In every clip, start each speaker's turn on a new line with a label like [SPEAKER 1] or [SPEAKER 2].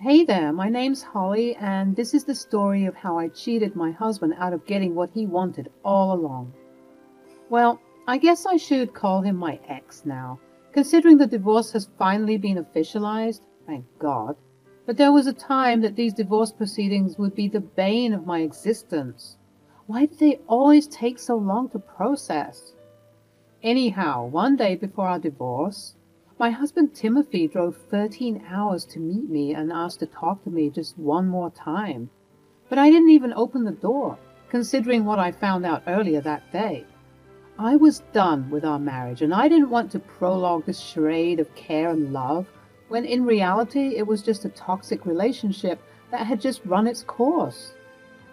[SPEAKER 1] Hey there, my name's Holly, and this is the story of how I cheated my husband out of getting what he wanted all along. Well, I guess I should call him my ex now, considering the divorce has finally been officialized, thank God. But there was a time that these divorce proceedings would be the bane of my existence. Why did they always take so long to process? Anyhow, one day before our divorce, my husband Timothy drove 13 hours to meet me and asked to talk to me just one more time. But I didn't even open the door, considering what I found out earlier that day. I was done with our marriage, and I didn't want to prologue this charade of care and love, when in reality it was just a toxic relationship that had just run its course.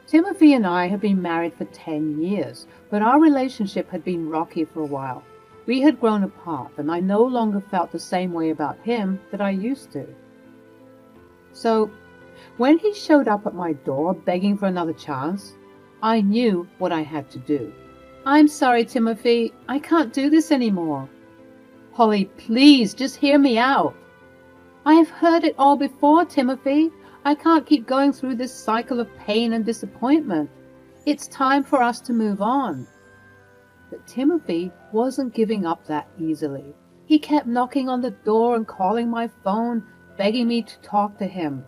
[SPEAKER 1] Timothy and I had been married for 10 years, but our relationship had been rocky for a while. We had grown apart, and I no longer felt the same way about him that I used to. So, when he showed up at my door begging for another chance, I knew what I had to do. "I'm sorry, Timothy. I can't do this anymore." "Holly, please, just hear me out." "I have heard it all before, Timothy. I can't keep going through this cycle of pain and disappointment. It's time for us to move on." But Timothy wasn't giving up that easily. He kept knocking on the door and calling my phone, begging me to talk to him.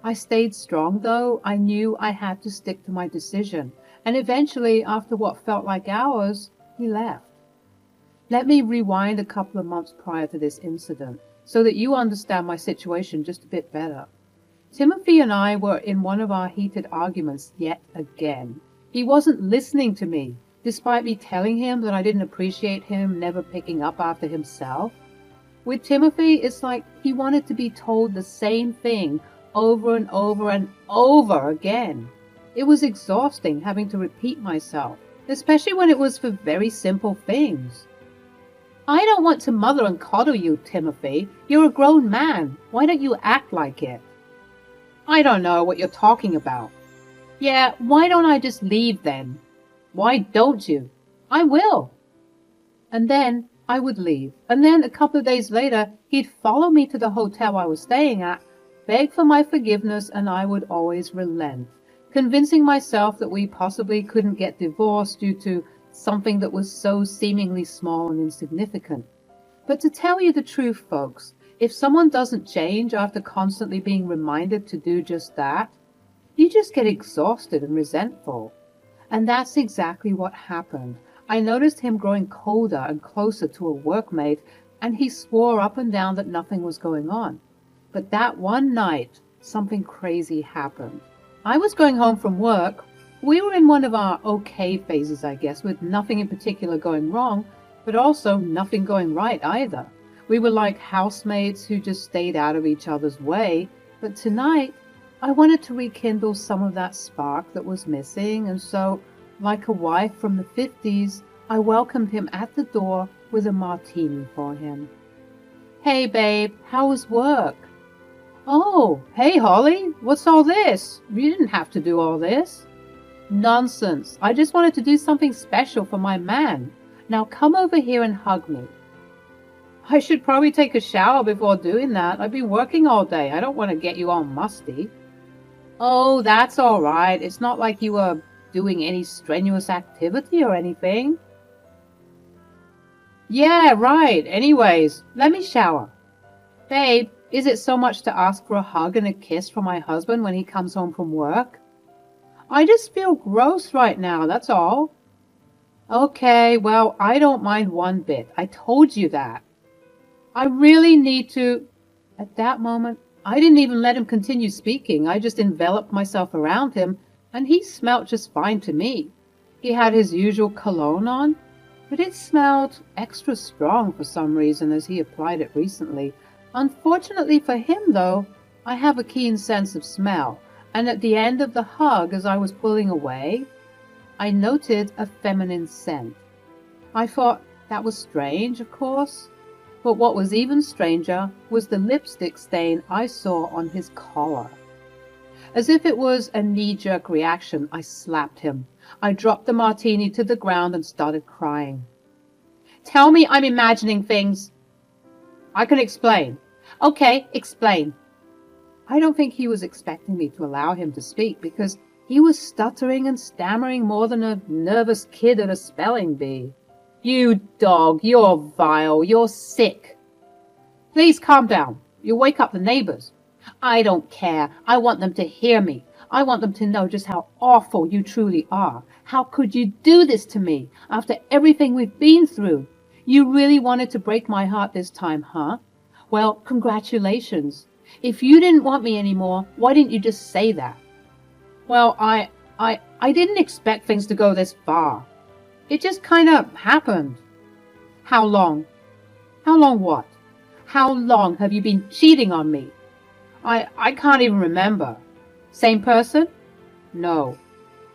[SPEAKER 1] I stayed strong, though. I knew I had to stick to my decision, and eventually, after what felt like hours, he left. Let me rewind a couple of months prior to this incident, so that you understand my situation just a bit better. Timothy and I were in one of our heated arguments yet again. He wasn't listening to me, despite me telling him that I didn't appreciate him never picking up after himself. With Timothy, it's like he wanted to be told the same thing over and over and over again. It was exhausting having to repeat myself, especially when it was for very simple things. "I don't want to mother and coddle you, Timothy. You're a grown man. Why don't you act like it?" "I don't know what you're talking about." "Yeah, why don't I just leave then?" "Why don't you?" "I will." And then I would leave. And then a couple of days later, he'd follow me to the hotel I was staying at, beg for my forgiveness, and I would always relent, convincing myself that we possibly couldn't get divorced due to something that was so seemingly small and insignificant. But to tell you the truth, folks, if someone doesn't change after constantly being reminded to do just that, you just get exhausted and resentful. And that's exactly what happened. I noticed him growing colder and closer to a workmate, and he swore up and down that nothing was going on. But that one night, something crazy happened. I was going home from work. We were in one of our okay phases, I guess, with nothing in particular going wrong, but also nothing going right either. We were like housemates who just stayed out of each other's way. But tonight, I wanted to rekindle some of that spark that was missing, and so, like a wife from the 50s, I welcomed him at the door with a martini for him. "Hey, babe, how was work?" "Oh, hey, Holly, what's all this? You didn't have to do all this." "Nonsense. I just wanted to do something special for my man. Now come over here and hug me." "I should probably take a shower before doing that. I've been working all day. I don't want to get you all musty." "Oh, that's all right. It's not like you were doing any strenuous activity or anything." "Yeah, right. Anyways, let me shower." "Babe, is it so much to ask for a hug and a kiss from my husband when he comes home from work?" "I just feel gross right now, that's all." "Okay, well, I don't mind one bit. I told you that." "I really need to—" At that moment, I didn't even let him continue speaking. I just enveloped myself around him, and he smelled just fine to me. He had his usual cologne on, but it smelled extra strong for some reason as he applied it recently. Unfortunately for him, though, I have a keen sense of smell, and at the end of the hug, as I was pulling away, I noted a feminine scent. I thought that was strange, of course. But what was even stranger was the lipstick stain I saw on his collar. As if it was a knee-jerk reaction, I slapped him. I dropped the martini to the ground and started crying. "Tell me I'm imagining things." "I can explain." "Okay, explain." I don't think he was expecting me to allow him to speak because he was stuttering and stammering more than a nervous kid at a spelling bee. You dog, you're vile, you're sick. Please calm down. You'll wake up the neighbors. I don't care. I want them to hear me. I want them to know just how awful you truly are. How could you do this to me after everything we've been through? You really wanted to break my heart this time, huh? Well, congratulations. If you didn't want me anymore, why didn't you just say that? Well, I didn't expect things to go this far. It just kind of happened. How long? How long what? How long have you been cheating on me? I can't even remember. Same person? No.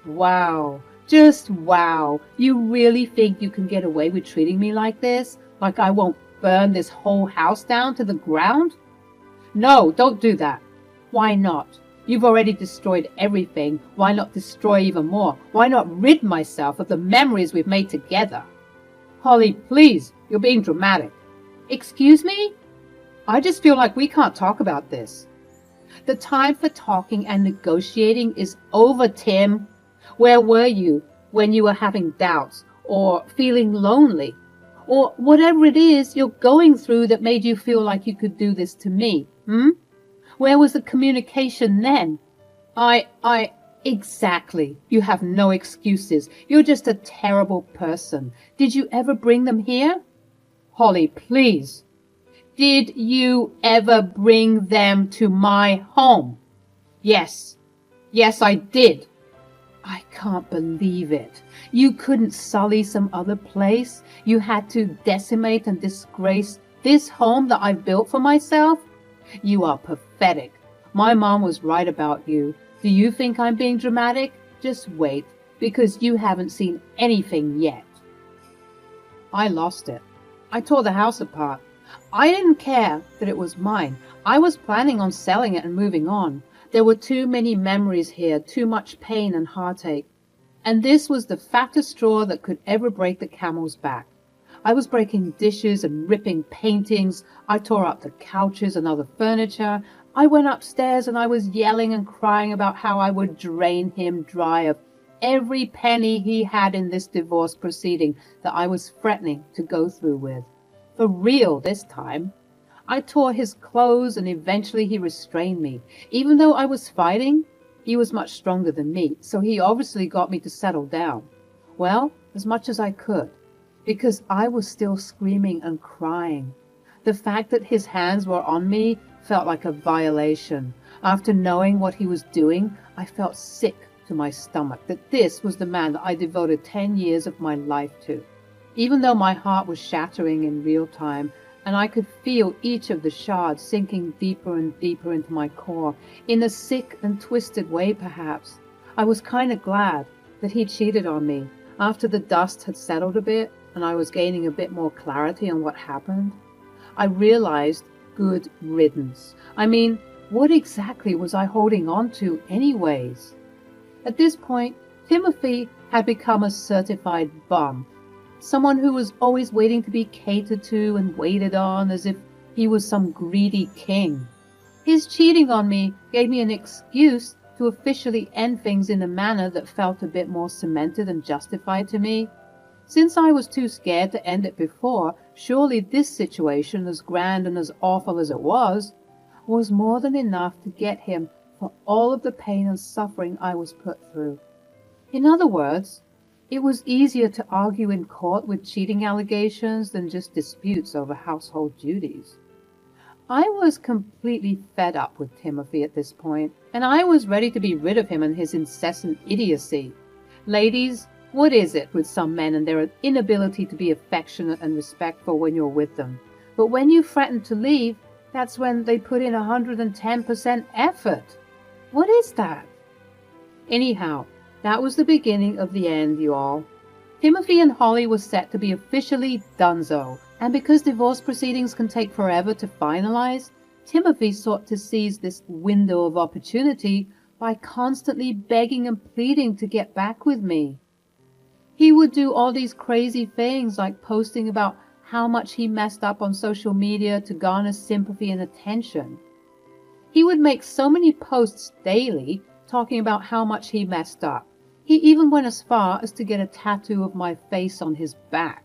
[SPEAKER 1] Wow. Just wow. You really think you can get away with treating me like this? Like I won't burn this whole house down to the ground? No, don't do that. Why not? You've already destroyed everything. Why not destroy even more? Why not rid myself of the memories we've made together? Holly, please, you're being dramatic. Excuse me? I just feel like we can't talk about this. The time for talking and negotiating is over, Tim. Where were you when you were having doubts or feeling lonely or whatever it is you're going through that made you feel like you could do this to me? Where was the communication then? Exactly. You have no excuses. You're just a terrible person. Did you ever bring them here? Holly, please. Did you ever bring them to my home? Yes. Yes, I did. I can't believe it. You couldn't sully some other place. You had to decimate and disgrace this home that I've built for myself. You are pathetic. My mom was right about you. Do you think I'm being dramatic? Just wait, because you haven't seen anything yet. I lost it. I tore the house apart. I didn't care that it was mine. I was planning on selling it and moving on. There were too many memories here, too much pain and heartache. And this was the fattest straw that could ever break the camel's back. I was breaking dishes and ripping paintings. I tore up the couches and other furniture. I went upstairs and I was yelling and crying about how I would drain him dry of every penny he had in this divorce proceeding that I was threatening to go through with. For real this time. I tore his clothes and eventually he restrained me. Even though I was fighting, he was much stronger than me, so he obviously got me to settle down. Well, as much as I could, because I was still screaming and crying. The fact that his hands were on me felt like a violation. After knowing what he was doing, I felt sick to my stomach that this was the man that I devoted 10 years of my life to. Even though my heart was shattering in real time, and I could feel each of the shards sinking deeper and deeper into my core, in a sick and twisted way perhaps, I was kind of glad that he cheated on me. After the dust had settled a bit, and I was gaining a bit more clarity on what happened, I realized good riddance. I mean, what exactly was I holding on to anyways? At this point, Timothy had become a certified bum. Someone who was always waiting to be catered to and waited on as if he was some greedy king. His cheating on me gave me an excuse to officially end things in a manner that felt a bit more cemented and justified to me. Since I was too scared to end it before, surely this situation, as grand and as awful as it was more than enough to get him for all of the pain and suffering I was put through. In other words, it was easier to argue in court with cheating allegations than just disputes over household duties. I was completely fed up with Timothy at this point, and I was ready to be rid of him and his incessant idiocy. Ladies, what is it with some men and their inability to be affectionate and respectful when you're with them? But when you threaten to leave, that's when they put in 110% effort. What is that? Anyhow, that was the beginning of the end, you all. Timothy and Holly were set to be officially donezo, and because divorce proceedings can take forever to finalize, Timothy sought to seize this window of opportunity by constantly begging and pleading to get back with me. He would do all these crazy things like posting about how much he messed up on social media to garner sympathy and attention. He would make so many posts daily talking about how much he messed up. He even went as far as to get a tattoo of my face on his back.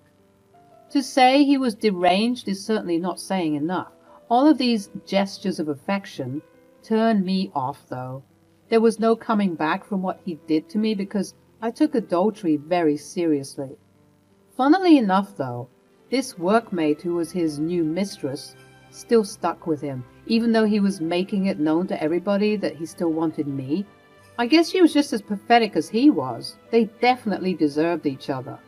[SPEAKER 1] To say he was deranged is certainly not saying enough. All of these gestures of affection turned me off, though. There was no coming back from what he did to me because I took adultery very seriously. Funnily enough, though, this workmate who was his new mistress still stuck with him, even though he was making it known to everybody that he still wanted me. I guess she was just as pathetic as he was. They definitely deserved each other.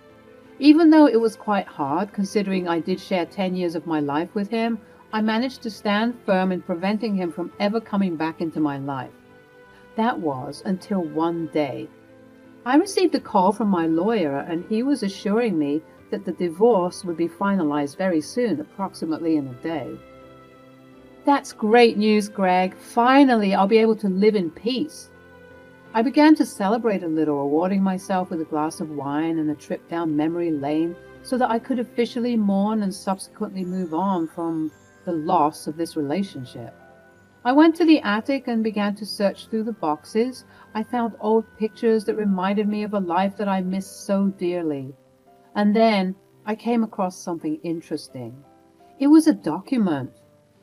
[SPEAKER 1] Even though it was quite hard, considering I did share 10 years of my life with him, I managed to stand firm in preventing him from ever coming back into my life. That was until one day. I received a call from my lawyer, and he was assuring me that the divorce would be finalized very soon, approximately in a day. That's great news, Greg. Finally, I'll be able to live in peace. I began to celebrate a little, rewarding myself with a glass of wine and a trip down memory lane so that I could officially mourn and subsequently move on from the loss of this relationship. I went to the attic and began to search through the boxes. I found old pictures that reminded me of a life that I missed so dearly. And then I came across something interesting. It was a document.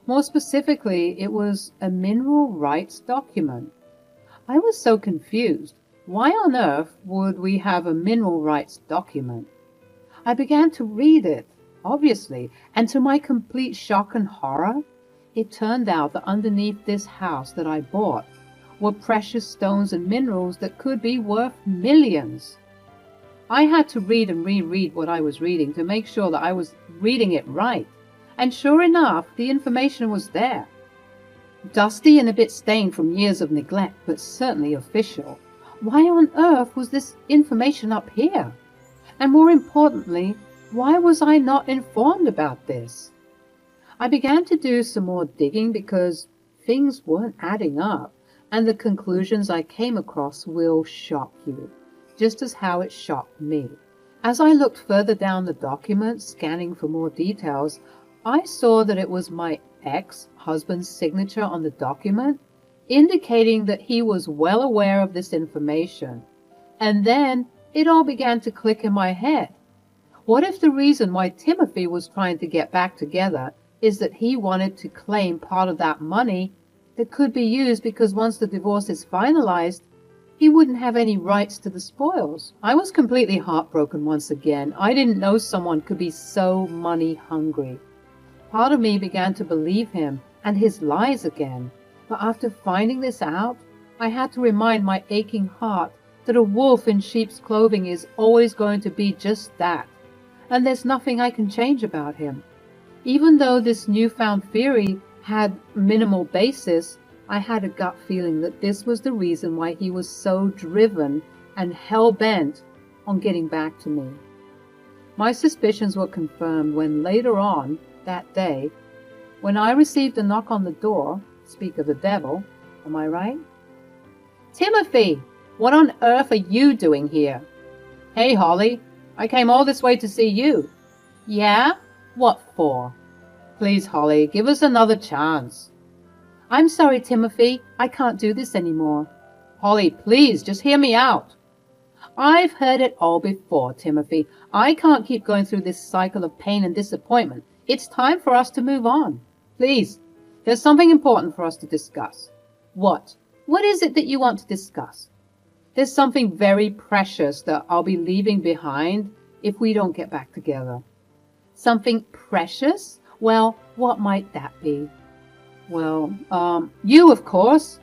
[SPEAKER 1] More specifically, it was a mineral rights document. I was so confused. Why on earth would we have a mineral rights document? I began to read it, obviously, and to my complete shock and horror, it turned out that underneath this house that I bought were precious stones and minerals that could be worth millions. I had to read and reread what I was reading to make sure that I was reading it right. And sure enough, the information was there. Dusty and a bit stained from years of neglect, but certainly official. Why on earth was this information up here? And more importantly, why was I not informed about this? I began to do some more digging because things weren't adding up, and the conclusions I came across will shock you, just as how it shocked me. As I looked further down the document, scanning for more details, I saw that it was my ex-husband's signature on the document, indicating that he was well aware of this information. And then it all began to click in my head. What if the reason why Timothy was trying to get back together is that he wanted to claim part of that money that could be used because once the divorce is finalized, he wouldn't have any rights to the spoils? I was completely heartbroken once again. I didn't know someone could be so money hungry. Part of me began to believe him and his lies again, but after finding this out, I had to remind my aching heart that a wolf in sheep's clothing is always going to be just that, and there's nothing I can change about him. Even though this newfound theory had minimal basis, I had a gut feeling that this was the reason why he was so driven and hell-bent on getting back to me. My suspicions were confirmed when later on, that day, when I received a knock on the door, speak of the devil, am I right? Timothy, what on earth are you doing here? Hey, Holly, I came all this way to see you. Yeah? What for? Please, Holly, give us another chance. I'm sorry, Timothy, I can't do this anymore. Holly, please, just hear me out. I've heard it all before, Timothy. I can't keep going through this cycle of pain and disappointment. It's time for us to move on. Please, there's something important for us to discuss. What? What is it that you want to discuss? There's something very precious that I'll be leaving behind if we don't get back together. Something precious? Well, what might that be? Well, you, of course.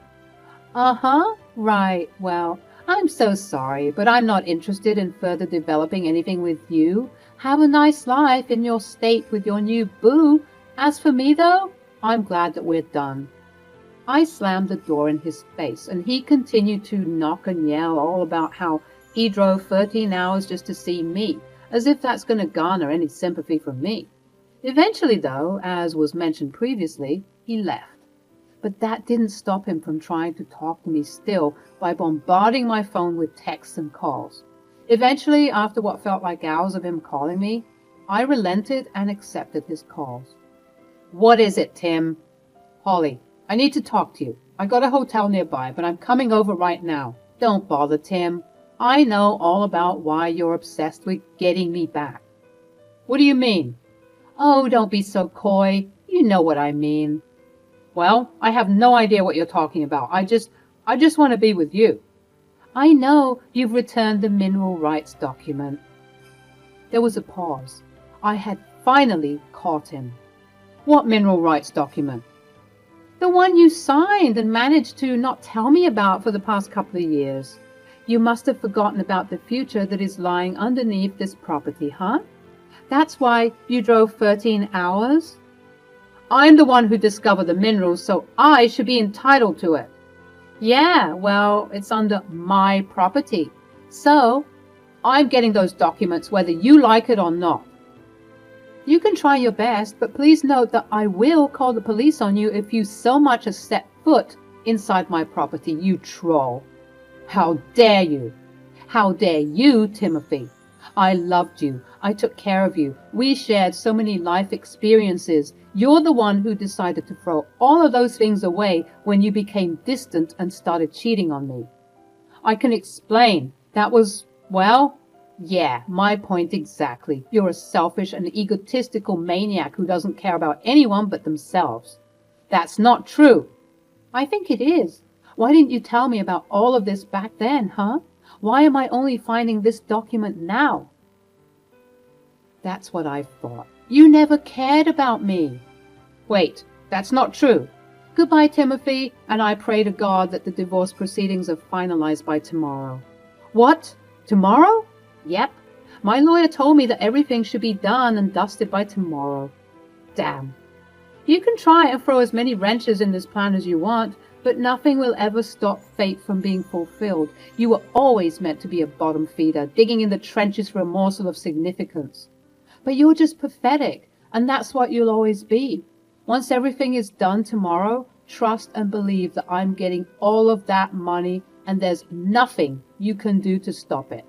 [SPEAKER 1] Uh-huh, right, well, I'm so sorry, but I'm not interested in further developing anything with you. Have a nice life in your state with your new boo. As for me, though, I'm glad that we're done. I slammed the door in his face, and he continued to knock and yell all about how he drove 13 hours just to see me, as if that's going to garner any sympathy from me. Eventually, though, as was mentioned previously, he left. But that didn't stop him from trying to talk to me still by bombarding my phone with texts and calls. Eventually, after what felt like hours of him calling me, I relented and accepted his calls. What is it, Tim? Holly, I need to talk to you. I got a hotel nearby, but I'm coming over right now. Don't bother, Tim. I know all about why you're obsessed with getting me back. What do you mean? Oh, don't be so coy. You know what I mean. Well, I have no idea what you're talking about. I just want to be with you. I know you've returned the mineral rights document. There was a pause. I had finally caught him. What mineral rights document? The one you signed and managed to not tell me about for the past couple of years. You must have forgotten about the future that is lying underneath this property, huh? That's why you drove 13 hours? I'm the one who discovered the minerals, so I should be entitled to it. Yeah, well, it's under my property. So, I'm getting those documents whether you like it or not. You can try your best, but please note that I will call the police on you if you so much as set foot inside my property, you troll. How dare you? How dare you, Timothy? I loved you. I took care of you. We shared so many life experiences. You're the one who decided to throw all of those things away when you became distant and started cheating on me. I can explain. That was, well, yeah, my point exactly. You're a selfish and egotistical maniac who doesn't care about anyone but themselves. That's not true. I think it is. Why didn't you tell me about all of this back then, huh? Why am I only finding this document now? That's what I thought. You never cared about me. Wait, that's not true. Goodbye, Timothy, and I pray to God that the divorce proceedings are finalized by tomorrow. What? Tomorrow? Yep. My lawyer told me that everything should be done and dusted by tomorrow. Damn. You can try and throw as many wrenches in this plan as you want, but nothing will ever stop fate from being fulfilled. You were always meant to be a bottom feeder, digging in the trenches for a morsel of significance. But you're just pathetic, and that's what you'll always be. Once everything is done tomorrow, trust and believe that I'm getting all of that money, and there's nothing you can do to stop it.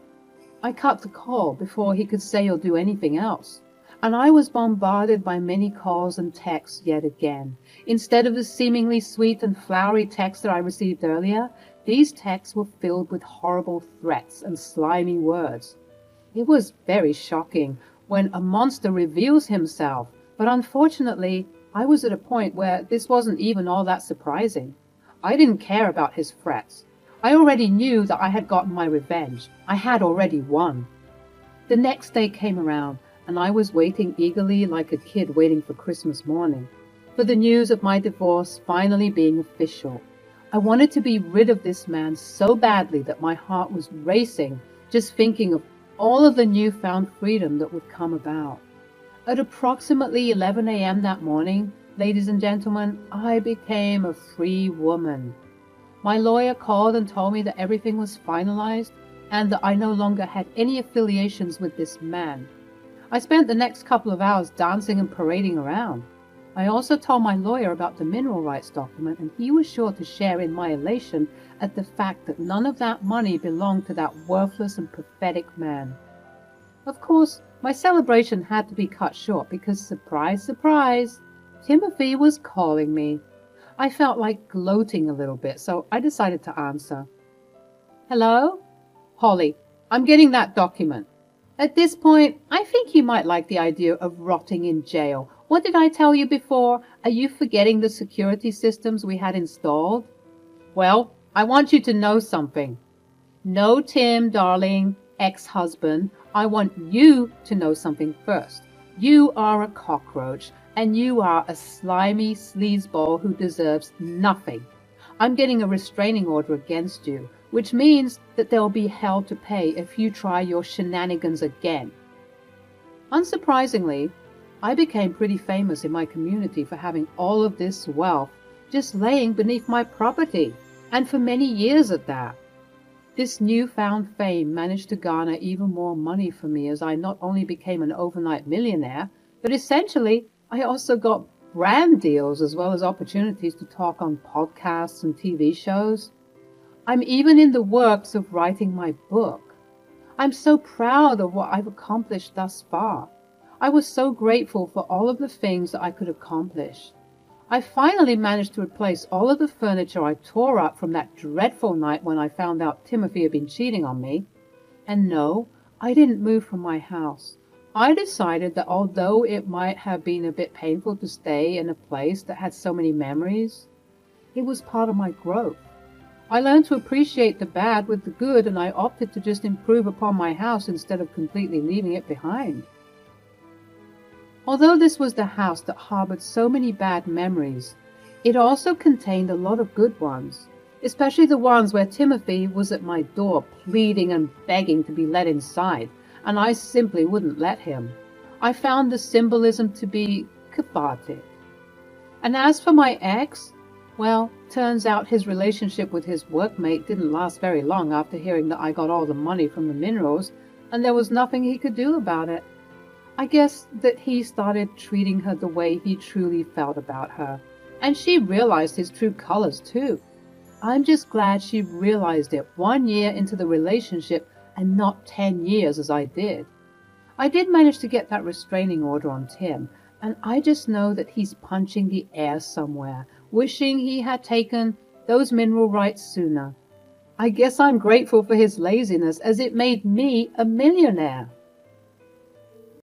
[SPEAKER 1] I cut the call before he could say or do anything else, and I was bombarded by many calls and texts yet again. Instead of the seemingly sweet and flowery texts that I received earlier, these texts were filled with horrible threats and slimy words. It was very shocking when a monster reveals himself, but unfortunately, I was at a point where this wasn't even all that surprising. I didn't care about his threats. I already knew that I had gotten my revenge. I had already won. The next day came around, and I was waiting eagerly like a kid waiting for Christmas morning, for the news of my divorce finally being official. I wanted to be rid of this man so badly that my heart was racing, just thinking of all of the newfound freedom that would come about. At approximately 11 a.m. that morning, ladies and gentlemen, I became a free woman. My lawyer called and told me that everything was finalized and that I no longer had any affiliations with this man. I spent the next couple of hours dancing and parading around. I also told my lawyer about the mineral rights document, and he was sure to share in my elation at the fact that none of that money belonged to that worthless and pathetic man. Of course, my celebration had to be cut short because, surprise, surprise, Timothy was calling me. I felt like gloating a little bit, so I decided to answer. Hello? Holly, I'm getting that document. At this point, I think you might like the idea of rotting in jail. What did I tell you before? Are you forgetting the security systems we had installed? Well, I want you to know something. No, Tim, darling, ex-husband, I want you to know something first. You are a cockroach, and you are a slimy sleazeball who deserves nothing. I'm getting a restraining order against you, which means that there will be hell to pay if you try your shenanigans again. Unsurprisingly, I became pretty famous in my community for having all of this wealth just laying beneath my property, and for many years at that. This newfound fame managed to garner even more money for me as I not only became an overnight millionaire, but essentially I also got brand deals as well as opportunities to talk on podcasts and TV shows. I'm even in the works of writing my book. I'm so proud of what I've accomplished thus far. I was so grateful for all of the things that I could accomplish. I finally managed to replace all of the furniture I tore up from that dreadful night when I found out Timothy had been cheating on me. And no, I didn't move from my house. I decided that although it might have been a bit painful to stay in a place that had so many memories, it was part of my growth. I learned to appreciate the bad with the good, and I opted to just improve upon my house instead of completely leaving it behind. Although this was the house that harbored so many bad memories, it also contained a lot of good ones, especially the ones where Timothy was at my door pleading and begging to be let inside, and I simply wouldn't let him. I found the symbolism to be cathartic. And as for my ex, well, turns out his relationship with his workmate didn't last very long after hearing that I got all the money from the minerals, and there was nothing he could do about it. I guess that he started treating her the way he truly felt about her, and she realized his true colors too. I'm just glad she realized it 1 year into the relationship and not 10 years as I did. I did manage to get that restraining order on Tim, and I just know that he's punching the air somewhere, wishing he had taken those mineral rights sooner. I guess I'm grateful for his laziness, as it made me a millionaire.